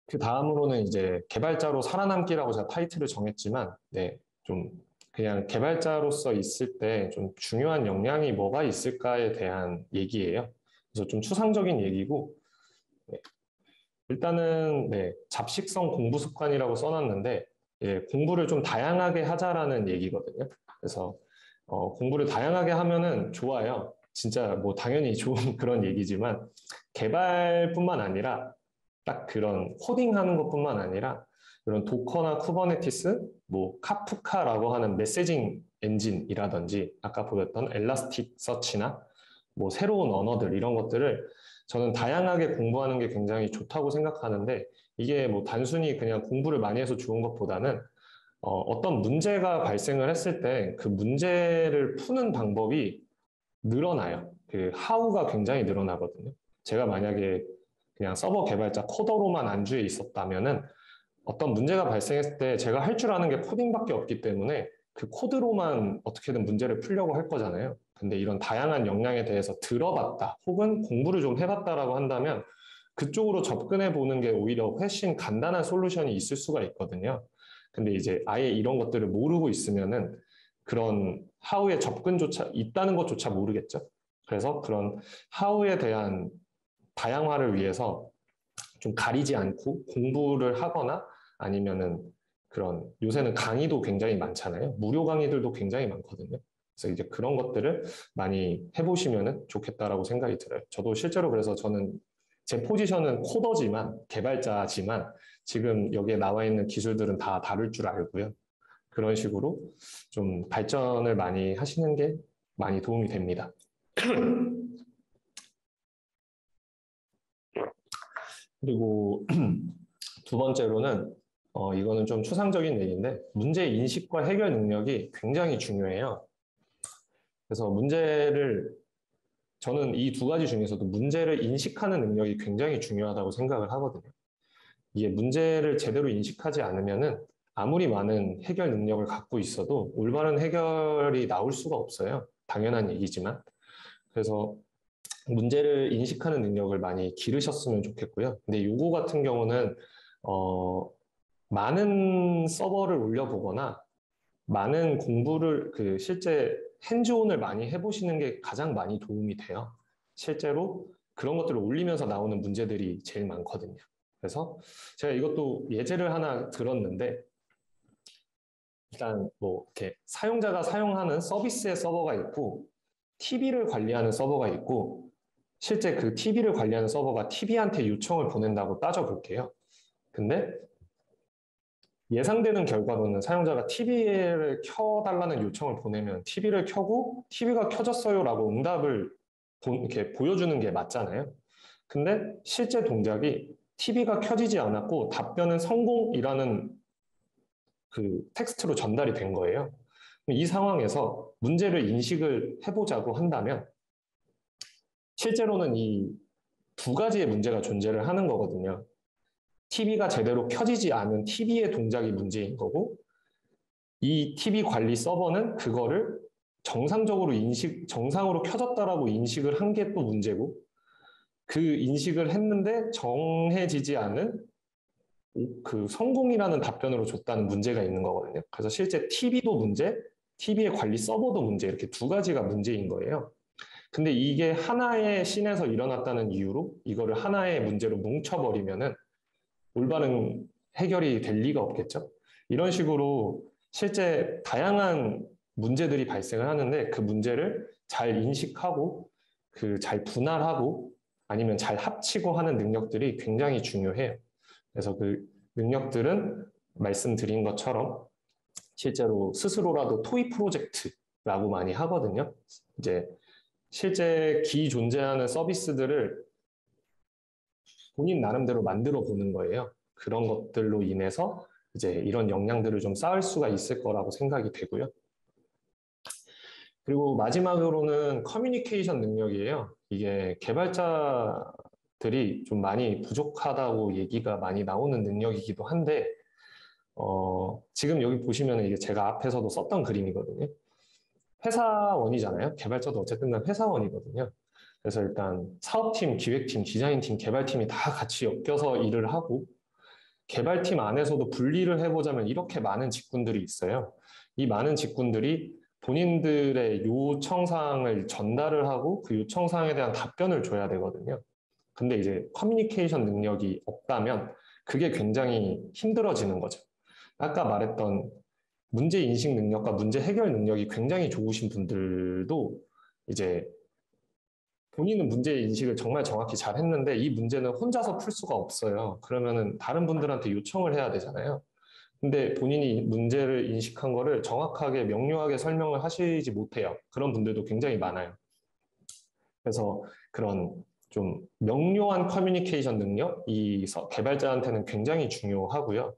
그 다음으로는 이제 개발자로 살아남기라고 제가 타이틀을 정했지만, 네, 좀 그냥 개발자로서 있을 때 좀 중요한 역량이 뭐가 있을까에 대한 얘기예요. 그래서 좀 추상적인 얘기고, 네, 일단은 네, 잡식성 공부 습관이라고 써놨는데, 예, 공부를 좀 다양하게 하자라는 얘기거든요. 그래서 공부를 다양하게 하면은 좋아요. 진짜 뭐 당연히 좋은 그런 얘기지만 개발뿐만 아니라 딱 그런 코딩하는 것뿐만 아니라 이런 도커나 쿠버네티스, 뭐 카프카라고 하는 메시징 엔진이라든지 아까 보였던 엘라스틱 서치나 뭐 새로운 언어들 이런 것들을 저는 다양하게 공부하는 게 굉장히 좋다고 생각하는데 이게 뭐 단순히 그냥 공부를 많이 해서 좋은 것보다는 어떤 문제가 발생을 했을 때 그 문제를 푸는 방법이 늘어나요. 그 하우가 굉장히 늘어나거든요. 제가 만약에 그냥 서버 개발자 코더로만 안주해 있었다면은 어떤 문제가 발생했을 때 제가 할 줄 아는 게 코딩밖에 없기 때문에 그 코드로만 어떻게든 문제를 풀려고 할 거잖아요. 근데 이런 다양한 역량에 대해서 들어봤다 혹은 공부를 좀 해봤다라고 한다면 그쪽으로 접근해 보는 게 오히려 훨씬 간단한 솔루션이 있을 수가 있거든요. 근데 이제 아예 이런 것들을 모르고 있으면은 그런 하우의 접근조차 있다는 것조차 모르겠죠. 그래서 그런 하우에 대한 다양화를 위해서 좀 가리지 않고 공부를 하거나 아니면은 그런 요새는 강의도 굉장히 많잖아요. 무료 강의들도 굉장히 많거든요. 그래서 이제 그런 것들을 많이 해보시면 좋겠다라고 생각이 들어요. 저도 실제로 그래서 저는 제 포지션은 코더지만 개발자지만 지금 여기에 나와 있는 기술들은 다 다룰 줄 알고요. 그런 식으로 좀 발전을 많이 하시는 게 많이 도움이 됩니다. 그리고 두 번째로는 이거는 좀 추상적인 얘기인데 문제 인식과 해결 능력이 굉장히 중요해요. 그래서 저는 이 두 가지 중에서도 문제를 인식하는 능력이 굉장히 중요하다고 생각을 하거든요. 이게 문제를 제대로 인식하지 않으면은 아무리 많은 해결 능력을 갖고 있어도 올바른 해결이 나올 수가 없어요. 당연한 얘기지만. 그래서 문제를 인식하는 능력을 많이 기르셨으면 좋겠고요. 근데 요거 같은 경우는 어, 많은 서버를 올려보거나 많은 공부를 실제 핸즈온을 많이 해보시는 게 가장 많이 도움이 돼요. 실제로 그런 것들을 올리면서 나오는 문제들이 제일 많거든요. 그래서 제가 이것도 예제를 하나 들었는데 일단 뭐 이렇게 사용자가 사용하는 서비스의 서버가 있고 TV를 관리하는 서버가 있고 실제 그 TV를 관리하는 서버가 TV한테 요청을 보낸다고 따져볼게요. 근데 예상되는 결과로는 사용자가 TV를 켜달라는 요청을 보내면 TV를 켜고 TV가 켜졌어요라고 응답을 이렇게 보여주는 게 맞잖아요. 근데 실제 동작이 TV가 켜지지 않았고 답변은 성공이라는 그 텍스트로 전달이 된 거예요. 이 상황에서 문제를 인식을 해보자고 한다면 실제로는 이 두 가지의 문제가 존재를 하는 거거든요. TV가 제대로 켜지지 않은 TV의 동작이 문제인 거고 이 TV 관리 서버는 그거를 정상으로 켜졌다라고 인식을 한 게 또 문제고 그 인식을 했는데 정해지지 않은 그 성공이라는 답변으로 줬다는 문제가 있는 거거든요. 그래서 실제 TV도 문제, TV의 관리 서버도 문제 이렇게 두 가지가 문제인 거예요. 근데 이게 하나의 씬에서 일어났다는 이유로 이거를 하나의 문제로 뭉쳐버리면은 올바른 해결이 될 리가 없겠죠. 이런 식으로 실제 다양한 문제들이 발생을 하는데 그 문제를 잘 인식하고 그 잘 분할하고 아니면 잘 합치고 하는 능력들이 굉장히 중요해요. 그래서 그 능력들은 말씀드린 것처럼 실제로 스스로라도 토이 프로젝트라고 많이 하거든요. 이제 실제 기존재하는 서비스들을 본인 나름대로 만들어 보는 거예요. 그런 것들로 인해서 이제 이런 역량들을 좀 쌓을 수가 있을 거라고 생각이 되고요. 그리고 마지막으로는 커뮤니케이션 능력이에요. 이게 개발자들이 좀 많이 부족하다고 얘기가 많이 나오는 능력이기도 한데, 지금 여기 보시면 이게 제가 앞에서도 썼던 그림이거든요. 회사원이잖아요. 개발자도 어쨌든 간 회사원이거든요. 그래서 일단 사업팀, 기획팀, 디자인팀, 개발팀이 다 같이 엮여서 일을 하고 개발팀 안에서도 분리를 해보자면 이렇게 많은 직군들이 있어요. 이 많은 직군들이 본인들의 요청사항을 전달을 하고 그 요청사항에 대한 답변을 줘야 되거든요. 근데 이제 커뮤니케이션 능력이 없다면 그게 굉장히 힘들어지는 거죠. 아까 말했던 문제 인식 능력과 문제 해결 능력이 굉장히 좋으신 분들도 이제 본인은 문제 인식을 정말 정확히 잘 했는데 이 문제는 혼자서 풀 수가 없어요. 그러면은 다른 분들한테 요청을 해야 되잖아요. 근데 본인이 문제를 인식한 거를 정확하게 명료하게 설명을 하시지 못해요. 그런 분들도 굉장히 많아요. 그래서 그런 좀 명료한 커뮤니케이션 능력, 이 개발자한테는 굉장히 중요하고요.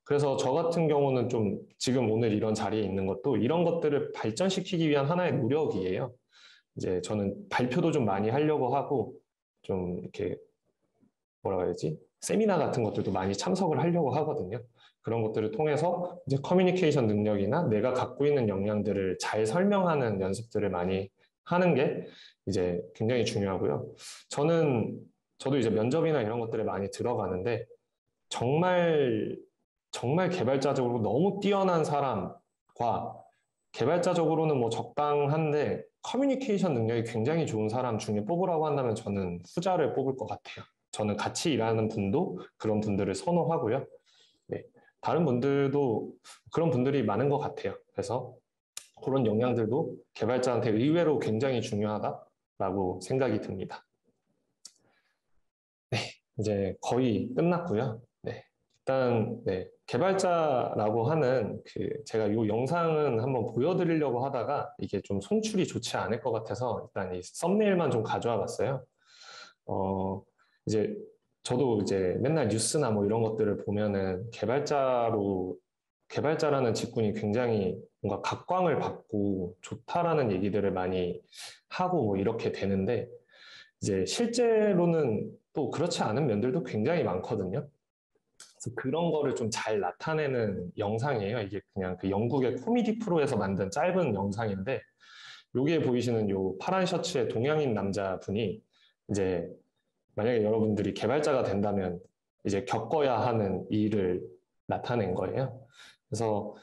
그래서 저 같은 경우는 좀 지금 오늘 이런 자리에 있는 것도 이런 것들을 발전시키기 위한 하나의 노력이에요. 이제 저는 발표도 좀 많이 하려고 하고 좀 이렇게 뭐라 해야지? 세미나 같은 것들도 많이 참석을 하려고 하거든요. 그런 것들을 통해서 이제 커뮤니케이션 능력이나 내가 갖고 있는 역량들을 잘 설명하는 연습들을 많이 하는 게 이제 굉장히 중요하고요. 저도 이제 면접이나 이런 것들을 많이 들어가는데 정말 개발자적으로 너무 뛰어난 사람과 개발자적으로는 뭐 적당한데 커뮤니케이션 능력이 굉장히 좋은 사람 중에 뽑으라고 한다면 저는 후자를 뽑을 것 같아요. 저는 같이 일하는 분도 그런 분들을 선호하고요. 네, 다른 분들도 그런 분들이 많은 것 같아요. 그래서 그런 역량들도 개발자한테 의외로 굉장히 중요하다라고 생각이 듭니다. 네, 이제 거의 끝났고요. 네, 일단 네, 개발자라고 하는 제가 이 영상은 한번 보여드리려고 하다가 이게 좀 송출이 좋지 않을 것 같아서 일단 이 썸네일만 좀 가져와 봤어요. 이제 저도 이제 맨날 뉴스나 뭐 이런 것들을 보면은 개발자라는 직군이 굉장히 뭔가 각광을 받고 좋다라는 얘기들을 많이 하고 뭐 이렇게 되는데 이제 실제로는 또 그렇지 않은 면들도 굉장히 많거든요. 그래서 그런 거를 좀 잘 나타내는 영상이에요. 이게 그냥 그 영국의 코미디 프로에서 만든 짧은 영상인데 여기에 보이시는 요 파란 셔츠의 동양인 남자분이 이제 만약에 여러분들이 개발자가 된다면 이제 겪어야 하는 일을 나타낸 거예요. 그래서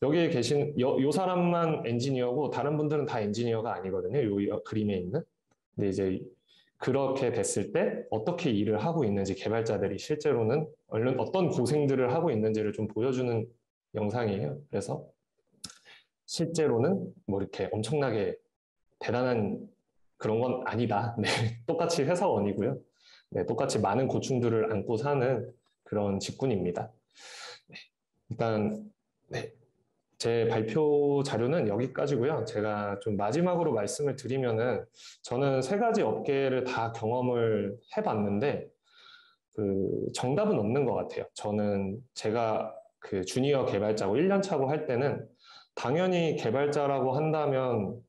여기에 계신 요 사람만 엔지니어고 다른 분들은 다 엔지니어가 아니거든요. 요 그림에 있는. 근데 이제 그렇게 됐을 때 어떻게 일을 하고 있는지 개발자들이 실제로는 어떤 고생들을 하고 있는지를 좀 보여주는 영상이에요. 그래서 실제로는 뭐 이렇게 엄청나게 대단한 그런 건 아니다. 네, 똑같이 회사원이고요. 네, 똑같이 많은 고충들을 안고 사는 그런 직군입니다. 네, 일단 네, 제 발표 자료는 여기까지고요. 제가 좀 마지막으로 말씀을 드리면은 저는 세 가지 업계를 다 경험을 해봤는데 그 정답은 없는 것 같아요. 저는 제가 그 주니어 개발자고 1년 차고 할 때는 당연히 개발자라고 한다면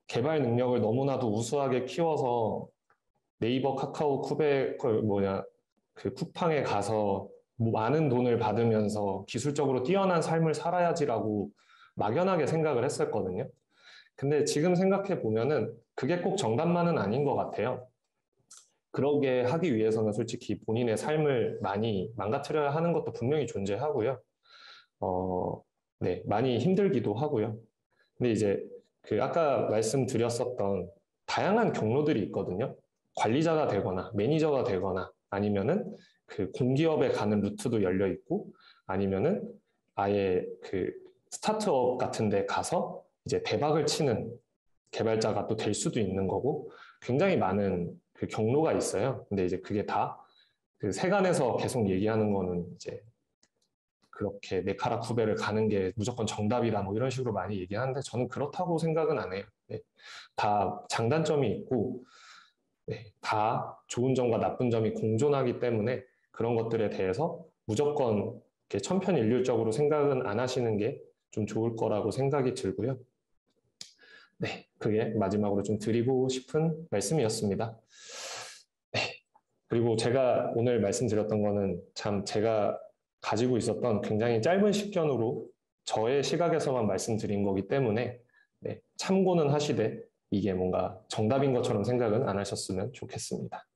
개발 능력을 너무나도 우수하게 키워서 네이버, 카카오, 그 쿠팡에 가서 많은 돈을 받으면서 기술적으로 뛰어난 삶을 살아야지라고 막연하게 생각을 했었거든요. 근데 지금 생각해 보면은 그게 꼭 정답만은 아닌 것 같아요. 그러게 하기 위해서는 솔직히 본인의 삶을 많이 망가뜨려야 하는 것도 분명히 존재하고요. 네, 많이 힘들기도 하고요. 근데 이제 그 아까 말씀드렸었던 다양한 경로들이 있거든요. 관리자가 되거나 매니저가 되거나 아니면은 그 공기업에 가는 루트도 열려 있고 아니면은 아예 그 스타트업 같은 데 가서 이제 대박을 치는 개발자가 또 될 수도 있는 거고 굉장히 많은 그 경로가 있어요. 근데 이제 그게 다 그 세간에서 계속 얘기하는 거는 이제 그렇게 메카라 쿠베를 가는 게 무조건 정답이다 뭐 이런 식으로 많이 얘기하는데 저는 그렇다고 생각은 안 해요. 네. 다 장단점이 있고 네. 다 좋은 점과 나쁜 점이 공존하기 때문에 그런 것들에 대해서 무조건 이렇게 천편일률적으로 생각은 안 하시는 게 좀 좋을 거라고 생각이 들고요. 네, 그게 마지막으로 좀 드리고 싶은 말씀이었습니다. 네. 그리고 제가 오늘 말씀드렸던 거는 참 제가 가지고 있었던 굉장히 짧은 식견으로 저의 시각에서만 말씀드린 거기 때문에 네, 참고는 하시되 이게 뭔가 정답인 것처럼 생각은 안 하셨으면 좋겠습니다.